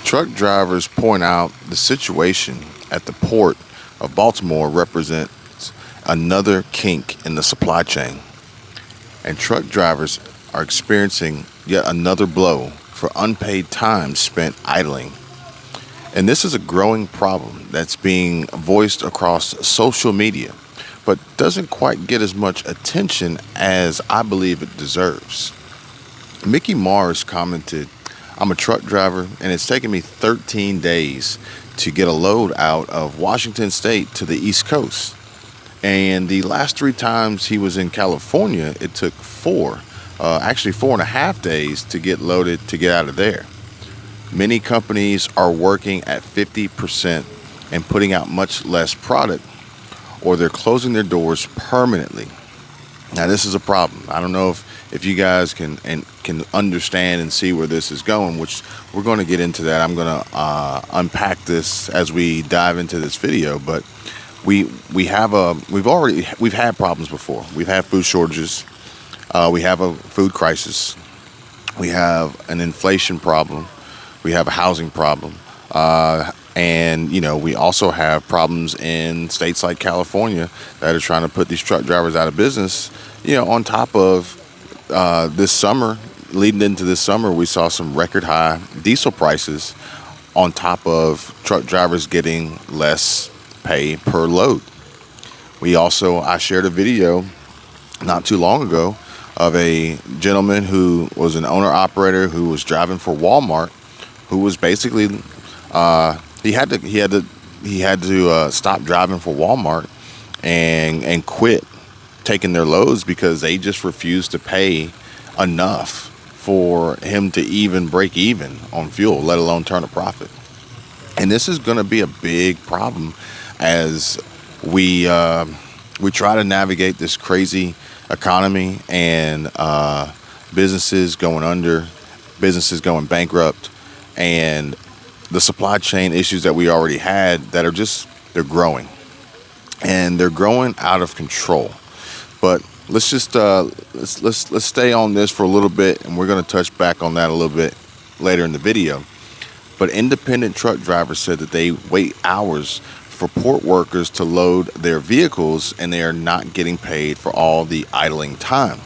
Truck drivers point out the situation at the port of Baltimore represents another kink in the supply chain, and truck drivers are experiencing yet another blow for unpaid time spent idling. And this is a growing problem that's being voiced across social media, but doesn't quite get as much attention as I believe it deserves. Mickey Mars commented, "I'm a truck driver, and it's taken me 13 days to get a load out of Washington State to the East Coast. And the last three times he was in California, it took actually 4.5 days to get loaded to get out of there. Many companies are working at 50% and putting out much less product, or they're closing their doors permanently." Now, this is a problem. I don't know if you guys can understand and see where this is going, which we're going to get into that. I'm going to unpack this as we dive into this video. But we've had problems before. We've had food shortages. We have a food crisis. We have an inflation problem. We have a housing problem. And, we also have problems in states like California that are trying to put these truck drivers out of business. On top of this summer, leading into this summer, we saw some record high diesel prices on top of truck drivers getting less pay per load. I shared a video not too long ago of a gentleman who was an owner operator who was driving for Walmart, who was basically he had to stop driving for Walmart and quit taking their loads because they just refused to pay enough for him to even break even on fuel, let alone turn a profit. And this is going to be a big problem as we try to navigate this crazy economy and businesses going under, businesses going bankrupt, and the supply chain issues that we already had that are they're growing, and they're growing out of control. But let's just let's stay on this for a little bit, and we're going to touch back on that a little bit later in the video. But independent truck drivers said that they wait hours for port workers to load their vehicles, and they are not getting paid for all the idling time.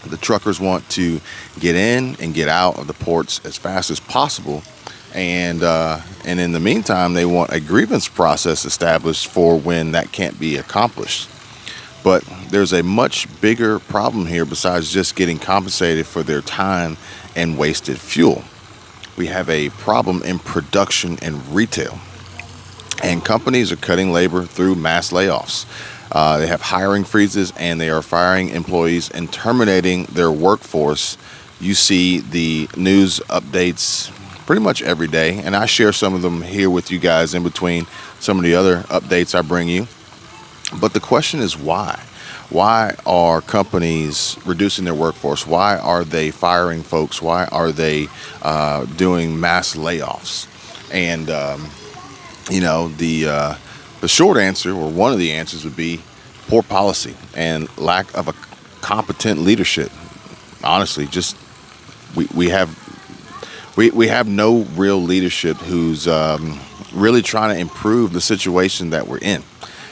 The truckers want to get in and get out of the ports as fast as possible, and in the meantime, they want a grievance process established for when that can't be accomplished. But there's a much bigger problem here besides just getting compensated for their time and wasted fuel. We have a problem in production and retail. And companies are cutting labor through mass layoffs. They have hiring freezes, and they are firing employees and terminating their workforce. You see the news updates pretty much every day, and I share some of them here with you guys in between some of the other updates I bring you. But the question is why? Why are companies reducing their workforce? Why are they firing folks? Why are they doing mass layoffs? And the short answer, or one of the answers, would be poor policy and lack of a competent leadership. Honestly, just we have no real leadership who's really trying to improve the situation that we're in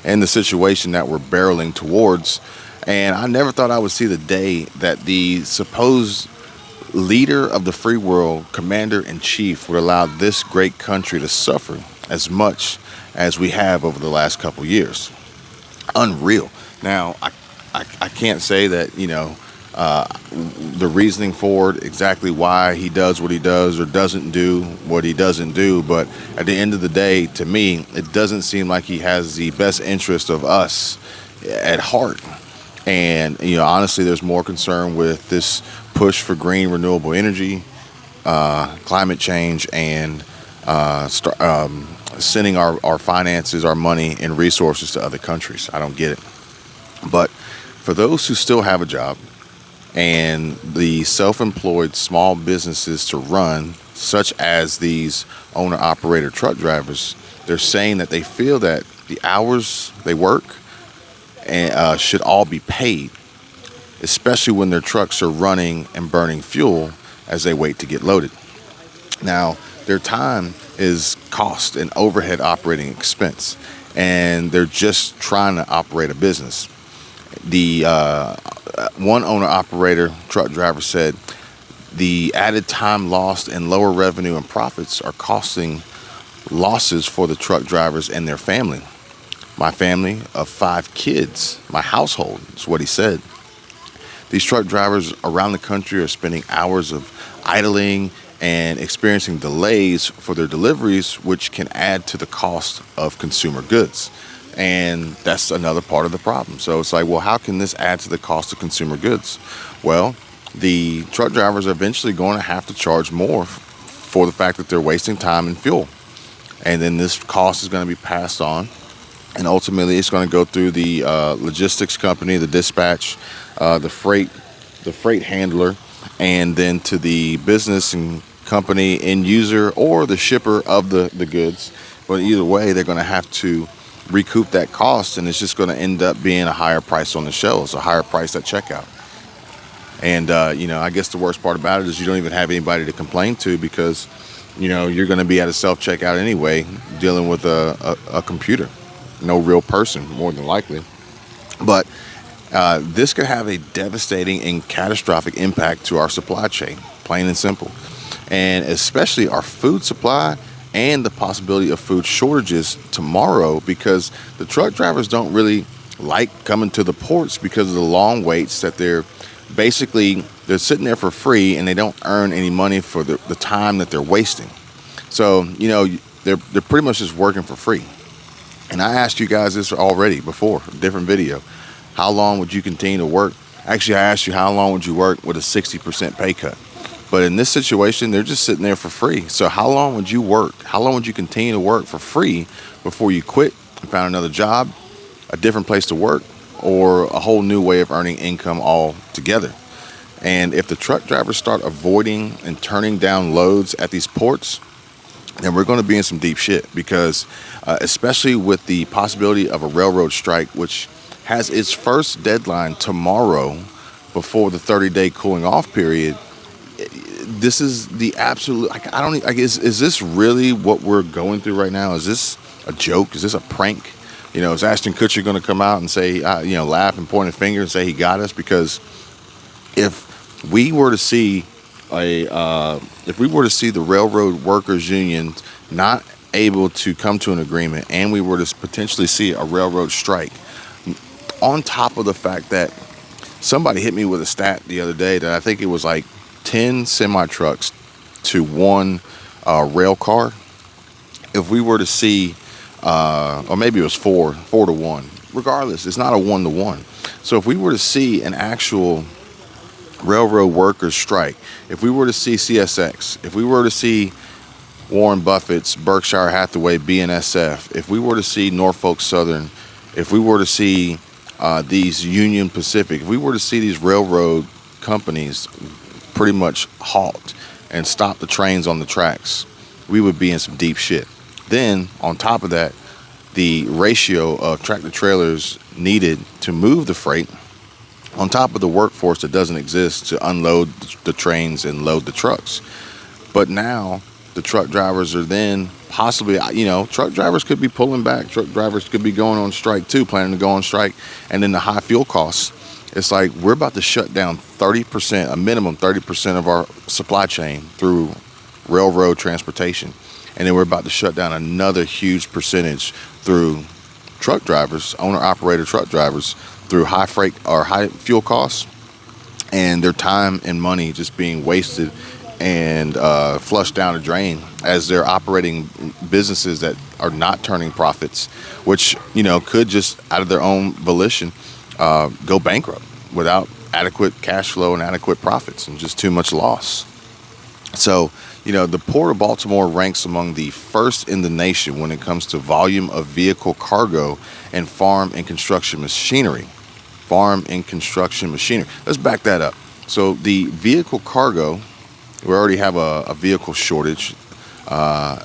and the situation that we're barreling towards. And I never thought I would see the day that the supposed leader of the free world, commander-in-chief, would allow this great country to suffer as much as we have over the last couple years. Unreal. Now, I can't say that, the reasoning for it, exactly why he does what he does or doesn't do what he doesn't do. But at the end of the day, to me, it doesn't seem like he has the best interest of us at heart. And, honestly, there's more concern with this push for green renewable energy, climate change, and sending our finances, our money, and resources to other countries. I don't get it. But for those who still have a job and the self-employed small businesses to run, such as these owner-operator truck drivers, they're saying that they feel that the hours they work should all be paid, especially when their trucks are running and burning fuel as they wait to get loaded. Now, their time is cost and overhead operating expense, and they're just trying to operate a business. The one owner operator truck driver said the added time lost and lower revenue and profits are costing losses for the truck drivers and their family. My family of 5 kids, my household, is what he said. These truck drivers around the country are spending hours of idling and experiencing delays for their deliveries, which can add to the cost of consumer goods. And that's another part of the problem. So it's like, well, how can this add to the cost of consumer goods? Well, the truck drivers are eventually going to have to charge more for the fact that they're wasting time and fuel. And then this cost is going to be passed on, and ultimately it's going to go through the logistics company, the dispatch, the freight handler, and then to the business and company end user or the shipper of the goods. But either way, they're going to have to recoup that cost, and it's just going to end up being a higher price on the shelves, a higher price at checkout. And I guess the worst part about it is you don't even have anybody to complain to, because you're going to be at a self checkout anyway, dealing with a computer, no real person, more than likely. But this could have a devastating and catastrophic impact to our supply chain, plain and simple, and especially our food supply and the possibility of food shortages tomorrow, because the truck drivers don't really like coming to the ports because of the long waits that they're sitting there for free, and they don't earn any money for the time that they're wasting. So, they're pretty much just working for free. And I asked you guys this already before, a different video. How long would you continue to work? Actually, I asked you, how long would you work with a 60% pay cut? But in this situation, they're just sitting there for free. So how long would you work? How long would you continue to work for free before you quit and found another job, a different place to work, or a whole new way of earning income altogether? And if the truck drivers start avoiding and turning down loads at these ports, then we're going to be in some deep shit, because especially with the possibility of a railroad strike, which has its first deadline tomorrow before the 30-day cooling off period. This is the absolute, I don't, is this really what we're going through right now? Is this a joke? Is this a prank? Is Ashton Kutcher going to come out and say, laugh and point a finger and say he got us? Because if we were to see the railroad workers union not able to come to an agreement, and we were to potentially see a railroad strike, on top of the fact that somebody hit me with a stat the other day that I think it was like 10 semi trucks to one rail car. If we were to see, or maybe it was four to one, regardless, it's not a 1-to-1. So if we were to see an actual railroad workers strike, if we were to see CSX, if we were to see Warren Buffett's Berkshire Hathaway BNSF, if we were to see Norfolk Southern, if we were to see these Union Pacific, if we were to see these railroad companies pretty much halt and stop the trains on the tracks, we would be in some deep shit. Then on top of that, the ratio of tractor trailers needed to move the freight, on top of the workforce that doesn't exist to unload the trains and load the trucks. But now the truck drivers are then possibly, truck drivers could be pulling back. Truck drivers could be going on strike too, planning to go on strike. And then the high fuel costs. It's like we're about to shut down 30%, a minimum 30% of our supply chain through railroad transportation. And then we're about to shut down another huge percentage through truck drivers, owner-operator truck drivers, through high freight or high fuel costs, and their time and money just being wasted and flushed down the drain as they're operating businesses that are not turning profits, which could just out of their own volition go bankrupt without adequate cash flow and adequate profits, and just too much loss. So the Port of Baltimore ranks among the first in the nation when it comes to volume of vehicle cargo and farm and construction machinery. Let's back that up. So the vehicle cargo, we already have a vehicle shortage,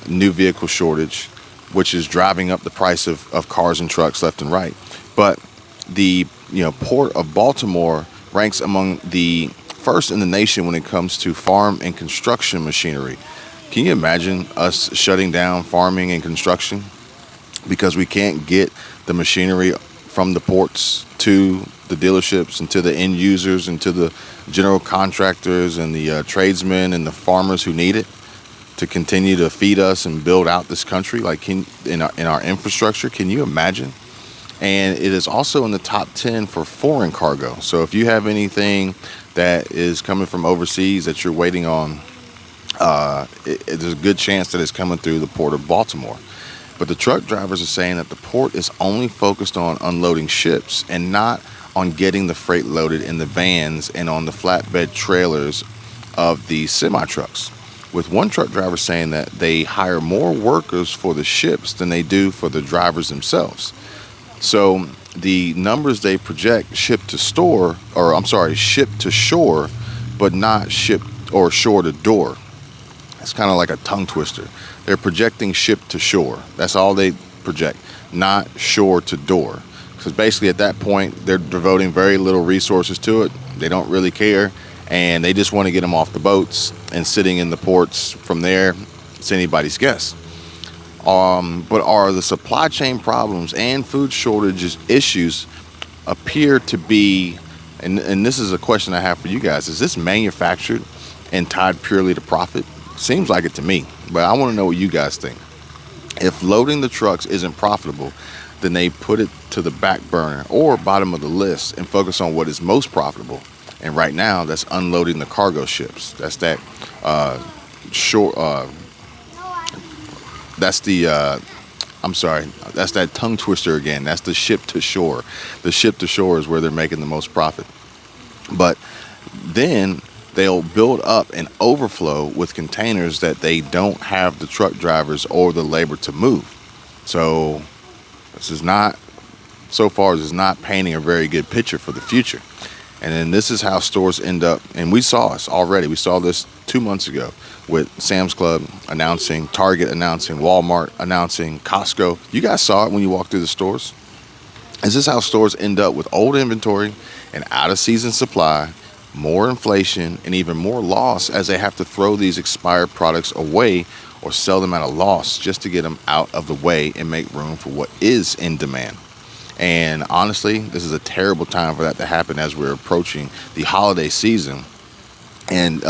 new vehicle shortage, which is driving up the price of cars and trucks left and right. But the Port of Baltimore ranks among the first in the nation when it comes to farm and construction machinery. Can you imagine us shutting down farming and construction because we can't get the machinery from the ports to the dealerships and to the end users and to the general contractors and the tradesmen and the farmers who need it to continue to feed us and build out this country, like in our infrastructure? Can you imagine? And it is also in the top 10 for foreign cargo. So if you have anything that is coming from overseas that you're waiting on, there's a good chance that it's coming through the port of Baltimore. But the truck drivers are saying that the port is only focused on unloading ships and not on getting the freight loaded in the vans and on the flatbed trailers of the semi trucks. With one truck driver saying that they hire more workers for the ships than they do for the drivers themselves. So the numbers they project ship to store, or I'm sorry, ship to shore, but not ship or shore to door. It's kind of like a tongue twister. They're projecting ship to shore. That's all they project, not shore to door. Because basically at that point, they're devoting very little resources to it. They don't really care. And they just want to get them off the boats and sitting in the ports from there. It's anybody's guess. But are the supply chain problems and food shortages issues appear to be, and this is a question I have for you guys, is this manufactured and tied purely to profit? Seems like it to me, but I want to know what you guys think. If loading the trucks isn't profitable, then they put it to the back burner or bottom of the list and focus on what is most profitable. And right now, that's unloading the cargo ships. That's that short. That's the. I'm sorry. That's that tongue twister again. That's the ship to shore. The ship to shore is where they're making the most profit. But then they'll build up an overflow with containers that they don't have the truck drivers or the labor to move. So this is not. So far, this is not painting a very good picture for the future. And then this is how stores end up. And we saw this already. We saw this 2 months ago with Sam's Club announcing, Target announcing, Walmart announcing, Costco. You guys saw it when you walked through the stores. Is this how stores end up with old inventory and out of season supply, more inflation, and even more loss as they have to throw these expired products away or sell them at a loss just to get them out of the way and make room for what is in demand? And honestly, this is a terrible time for that to happen as we're approaching the holiday season and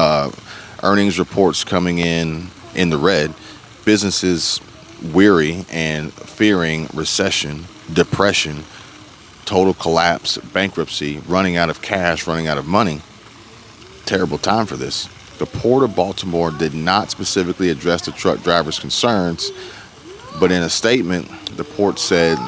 earnings reports coming in the red, businesses weary and fearing recession, depression, total collapse, bankruptcy, running out of cash, running out of money. Terrible time for this. The Port of Baltimore did not specifically address the truck drivers' concerns, but in a statement, the port said,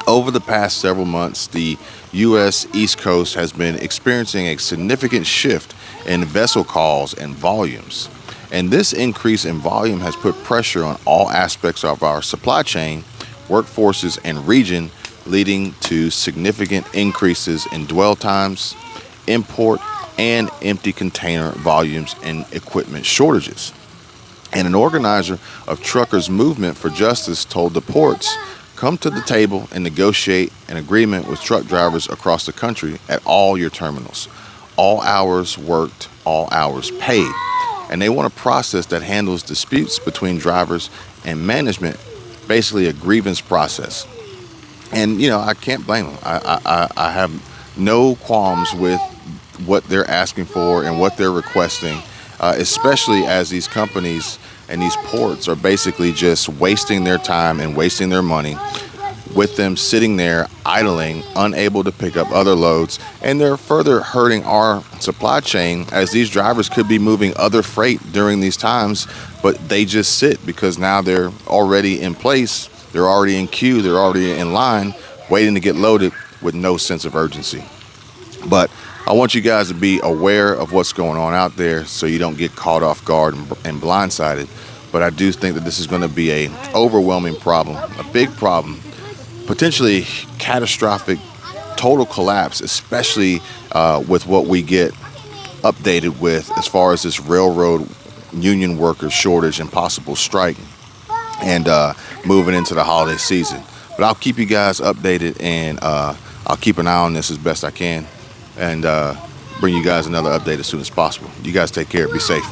over the past several months, the U.S. East Coast has been experiencing a significant shift in vessel calls and volumes. And this increase in volume has put pressure on all aspects of our supply chain, workforces, and region, leading to significant increases in dwell times, import, and empty container volumes and equipment shortages. And an organizer of Truckers Movement for Justice told the ports, come to the table and negotiate an agreement with truck drivers across the country at all your terminals. All hours worked, all hours paid. And they want a process that handles disputes between drivers and management, basically a grievance process. And, I can't blame them. I have no qualms with what they're asking for and what they're requesting, especially as these companies and these ports are basically just wasting their time and wasting their money with them sitting there idling, unable to pick up other loads. And they're further hurting our supply chain as these drivers could be moving other freight during these times, but they just sit because now they're already in place. They're already in queue. They're already in line waiting to get loaded with no sense of urgency. But I want you guys to be aware of what's going on out there so you don't get caught off guard and blindsided. But I do think that this is going to be a overwhelming problem, a big problem, potentially catastrophic, total collapse, especially with what we get updated with as far as this railroad union workers shortage and possible strike and moving into the holiday season. But I'll keep you guys updated and I'll keep an eye on this as best I can and bring you guys another update as soon as possible. You guys take care. Be safe.